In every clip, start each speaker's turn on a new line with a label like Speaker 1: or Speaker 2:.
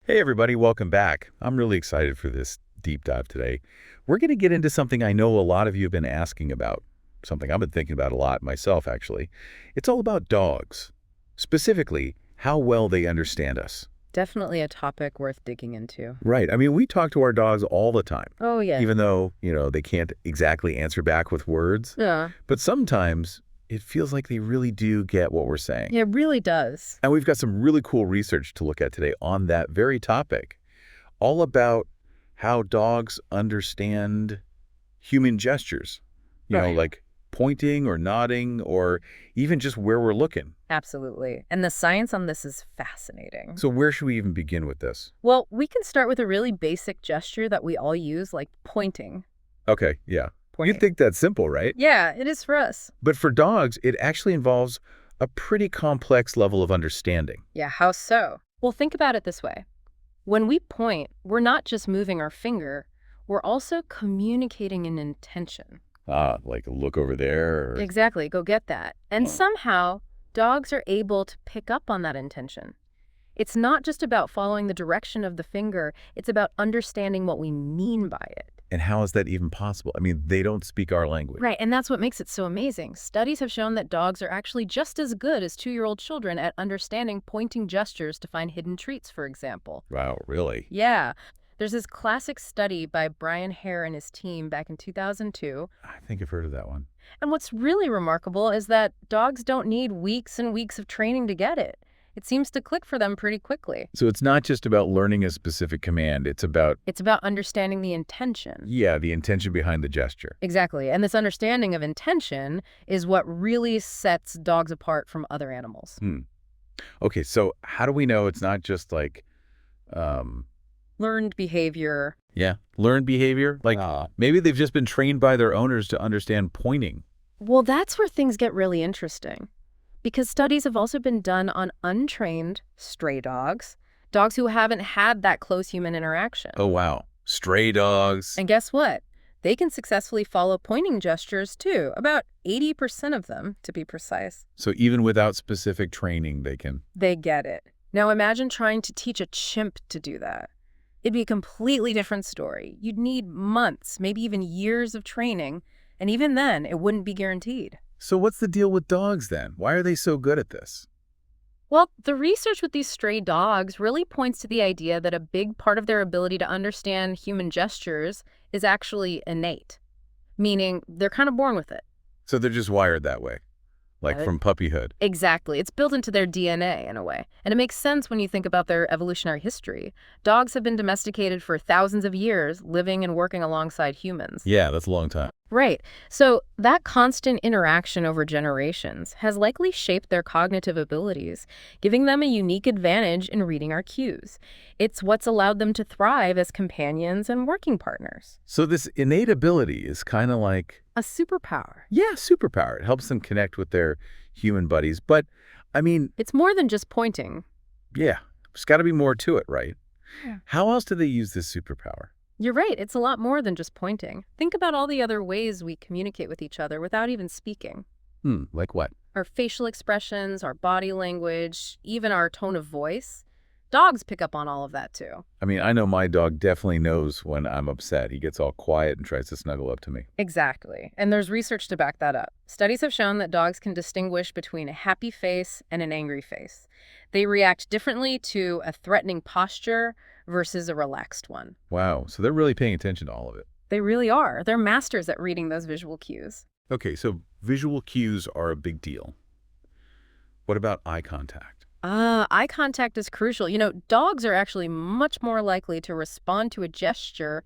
Speaker 1: Hey everybody, welcome back. I'm really excited for this deep dive today. We're going to get into something I know a lot of you have been asking about, something I've been thinking about a lot myself, actually. It's all about dogs, specifically how well they understand us.
Speaker 2: Definitely a topic worth digging into.
Speaker 1: Right. I mean, we talk to our dogs all the time,
Speaker 2: Oh, yeah.
Speaker 1: even though, they can't exactly answer back with words.
Speaker 2: Yeah.
Speaker 1: But sometimes it feels like they really do get what we're saying.
Speaker 2: It really does.
Speaker 1: And we've got some really cool research to look at today on that very topic, all about how dogs understand human gestures,
Speaker 2: Right.
Speaker 1: like pointing or nodding or even just where we're looking.
Speaker 2: Absolutely. And the science on this is fascinating.
Speaker 1: So where should we even begin with this?
Speaker 2: Well, we can start with a really basic gesture that we all use, like pointing.
Speaker 1: Okay, yeah.
Speaker 2: Pointing.
Speaker 1: You'd think that's simple, right?
Speaker 2: Yeah, it is for us.
Speaker 1: But for dogs, it actually involves a pretty complex level of understanding.
Speaker 2: Yeah, how so? Well, think about it this way. When we point, we're not just moving our finger, we're also communicating an intention.
Speaker 1: Like look over there. Or...
Speaker 2: Exactly, go get that. And
Speaker 1: Oh.
Speaker 2: somehow, dogs are able to pick up on that intention. It's not just about following the direction of the finger, it's about understanding what we mean by it.
Speaker 1: And how is that even possible? I mean, they don't speak our language.
Speaker 2: Right, and that's what makes it so amazing. Studies have shown that dogs are actually just as good as 2-year-old children at understanding pointing gestures to find hidden treats, for example.
Speaker 1: Wow, really?
Speaker 2: Yeah. There's this classic study by Brian Hare and his team back in 2002.
Speaker 1: I think I've heard of that one.
Speaker 2: And what's really remarkable is that dogs don't need weeks and weeks of training to get it. It seems to click for them pretty quickly.
Speaker 1: So it's not just about learning a specific command. It's about,
Speaker 2: It's about understanding the intention.
Speaker 1: the intention behind the gesture.
Speaker 2: Exactly. And this understanding of intention is what really sets dogs apart from other animals.
Speaker 1: Okay, so how do we know it's not just like, um,
Speaker 2: Learned behavior.
Speaker 1: learned behavior? Like maybe they've just been trained by their owners to understand pointing.
Speaker 2: Well, that's where things get really interesting. Because studies have also been done on untrained stray dogs, dogs who haven't had that close human interaction.
Speaker 1: Oh, wow. Stray dogs.
Speaker 2: And guess what? They can successfully follow pointing gestures too, about 80% of them, to be precise.
Speaker 1: So even without specific training, they can.
Speaker 2: They get it. Now imagine trying to teach a chimp to do that. It'd be a completely different story. You'd need months, maybe even years of training, and even then, it wouldn't be guaranteed.
Speaker 1: So what's the deal with dogs then? Why are they so good at this?
Speaker 2: Well, the research with these stray dogs really points to the idea that a big part of their ability to understand human gestures is actually innate, meaning they're kind of born with it.
Speaker 1: So they're just wired that way, like
Speaker 2: Uh,
Speaker 1: from puppyhood.
Speaker 2: Exactly. It's built into their DNA in a way. And it makes sense when you think about their evolutionary history. Dogs have been domesticated for thousands of years, living and working alongside humans.
Speaker 1: Yeah, that's a long time.
Speaker 2: Right. So that constant interaction over generations has likely shaped their cognitive abilities, giving them a unique advantage in reading our cues. It's what's allowed them to thrive as companions and working partners.
Speaker 1: So this innate ability is kind of like,
Speaker 2: A superpower.
Speaker 1: superpower. It helps them connect with their human buddies. But, I mean,
Speaker 2: It's more than just pointing.
Speaker 1: yeah, there's got to be more to it, right?
Speaker 2: Yeah.
Speaker 1: How else do they use this superpower?
Speaker 2: You're right. It's a lot more than just pointing. Think about all the other ways we communicate with each other without even speaking.
Speaker 1: Like what?
Speaker 2: Our facial expressions, our body language, even our tone of voice. Dogs pick up on all of that too.
Speaker 1: I mean, I know my dog definitely knows when I'm upset. He gets all quiet and tries to snuggle up to me.
Speaker 2: Exactly. And there's research to back that up. Studies have shown that dogs can distinguish between a happy face and an angry face. They react differently to a threatening posture versus a relaxed one.
Speaker 1: Wow, so they're really paying attention to all of it.
Speaker 2: They really are. They're masters at reading those visual cues.
Speaker 1: Okay, so visual cues are a big deal. What about eye contact?
Speaker 2: Eye contact is crucial. Dogs are actually much more likely to respond to a gesture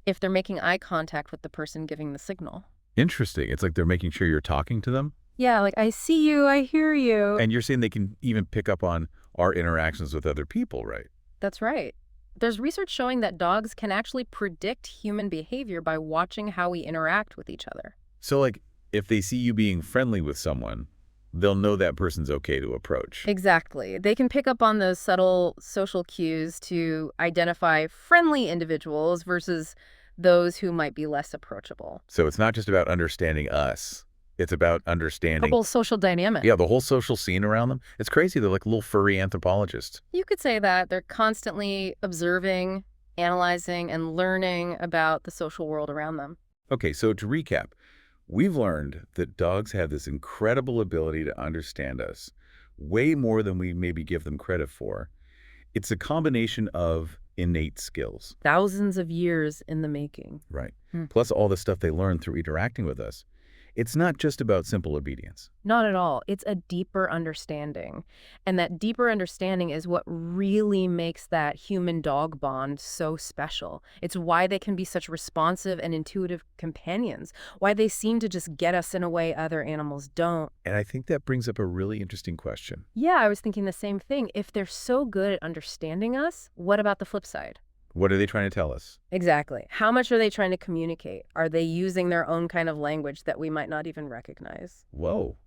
Speaker 2: if they're making eye contact with the person giving the signal.
Speaker 1: Interesting. It's like they're making sure you're talking to them.
Speaker 2: Yeah, like, I see you, I hear you.
Speaker 1: And you're saying they can even pick up on our interactions with other people, right?
Speaker 2: That's right. There's research showing that dogs can actually predict human behavior by watching how we interact with each other.
Speaker 1: So, like, if they see you being friendly with someone, they'll know that person's okay to approach.
Speaker 2: Exactly. They can pick up on those subtle social cues to identify friendly individuals versus those who might be less approachable.
Speaker 1: So it's not just about understanding us. It's about
Speaker 2: The
Speaker 1: understanding.
Speaker 2: whole social dynamic.
Speaker 1: Yeah, the whole social scene around them. It's crazy. They're like little furry anthropologists.
Speaker 2: You could say that they're constantly observing, analyzing, and learning about the social world around them.
Speaker 1: Okay, so to recap, we've learned that dogs have this incredible ability to understand us way more than we maybe give them credit for. It's a combination of innate skills,
Speaker 2: Thousands of years in the making.
Speaker 1: right?
Speaker 2: Hmm.
Speaker 1: Plus all the stuff they learn through interacting with us. It's not just about simple obedience.
Speaker 2: Not at all. It's a deeper understanding. And that deeper understanding is what really makes that human-dog bond so special. It's why they can be such responsive and intuitive companions, why they seem to just get us in a way other animals don't.
Speaker 1: And I think that brings up a really interesting question.
Speaker 2: Yeah, I was thinking the same thing. If they're so good at understanding us, what about the flip side?
Speaker 1: What are they trying to tell us?
Speaker 2: Exactly. How much are they trying to communicate? Are they using their own kind of language that we might not even recognize?
Speaker 1: Whoa,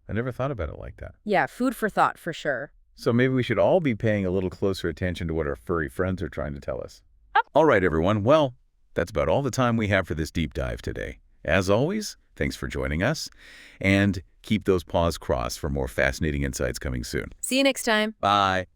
Speaker 1: I never thought about it like that.
Speaker 2: Yeah, food for thought for sure.
Speaker 1: So maybe we should all be paying a little closer attention to what our furry friends are trying to tell us. All right, everyone. Well, that's about all the time we have for this deep dive today. As always, thanks for joining us. And keep those paws crossed for more fascinating insights coming soon.
Speaker 2: See you next time.
Speaker 1: Bye.